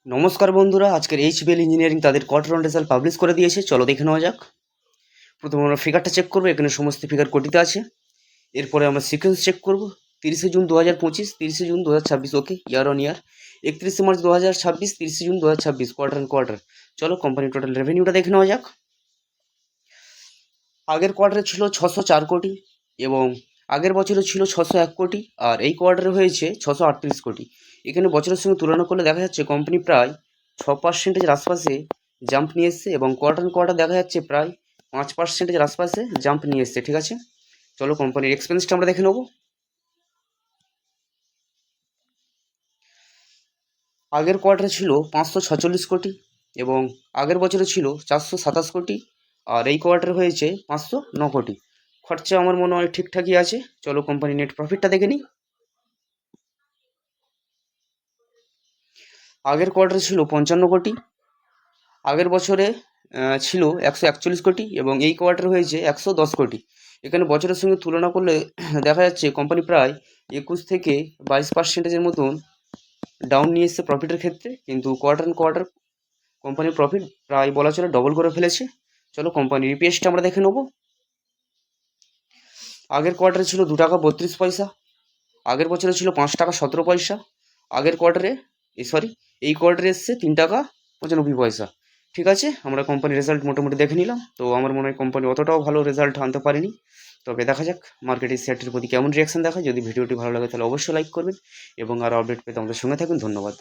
নমস্কার বন্ধুরা, আজকের এইচবিএল ইঞ্জিনিয়ারিং তাদের কোয়ার্টার ওয়ান রেজাল্ট পাবলিশ করে দিয়েছে। চলো দেখে নেওয়া যাক। প্রথমে আমরা ফিগারটা চেক করবো, এখানে সমস্ত ফিগার কোটিতে আছে। এরপরে আমরা সিকোয়েন্স চেক করব। 30শে জুন 2025, 30শে June 2026, okay, year on year. 31শে মার্চ 2026, 30শে জুন 2026, কোয়ার্টার অ্যান্ড কোয়ার্টার। চলো কোম্পানির টোটাল রেভিনিউটা দেখে নেওয়া যাক। আগের কোয়ার্টারে ছিল 604 কোটি এবং আগের বছরে ছিল 601 কোটি, আর এই কোয়ার্টারে হয়েছে 638 কোটি। এখানে বছরের সঙ্গে তুলনা করলে দেখা যাচ্ছে কোম্পানি প্রায় 6%-এর আশপাশে জাম্প নিয়ে এসছে এবং কোয়ার্টার কোয়ার্টার দেখা যাচ্ছে প্রায় 5%-এর আশপাশে জাম্প নিয়ে এসছে। ঠিক আছে, চলো কোম্পানির এক্সপেন্সটা আমরা দেখে নেবো। আগের কোয়ার্টারে ছিল 546 কোটি এবং আগের বছরে ছিল 427 কোটি, আর এই কোয়ার্টারে হয়েছে 509 কোটি। খরচা আমার মনে হয় ঠিকঠাকই আছে। চলো কোম্পানি নেট প্রফিটটা দেখে নিই। আগের কোয়ার্টারে ছিল 55 কোটি, আগের বছরে ছিল 141 কোটি এবং এই কোয়ার্টারে হয়েছে 110 কোটি। এখানে বছরের সঙ্গে তুলনা করলে দেখা যাচ্ছে কোম্পানি প্রায় 21-22%-এর মতন ডাউন নিয়ে এসছে প্রফিটের ক্ষেত্রে, কিন্তু কোয়ার্টার অ্যান্ড কোয়ার্টার কোম্পানির প্রফিট প্রায় বলা চলে ডবল করে ফেলেছে। চলো কোম্পানির ইপিএসটা আমরা দেখে নেবো। আগের কোয়ার্টারে ছিল 2 টাকা 32 পয়সা, আগের বছরে ছিল 5 টাকা 17 পয়সা, আগের কোয়ার্টারে এই কোয়ার্টারে এসছে 3 টাকা 95 পয়সা। ঠিক আছে, আমরা কোম্পানির রেজাল্ট মোটামুটি দেখে নিলাম। তো আমার মনে হয় কোম্পানি অতটাও ভালো রেজাল্ট আনতে পারেনি। তবে দেখা যাক মার্কেটের শেয়ারটির প্রতি কেমন রিয়াকশন দেখায়। যদি ভিডিওটি ভালো লাগে তাহলে অবশ্যই লাইক করবেন এবং আরও আপডেট পেতে আমাদের সঙ্গে থাকুন। ধন্যবাদ।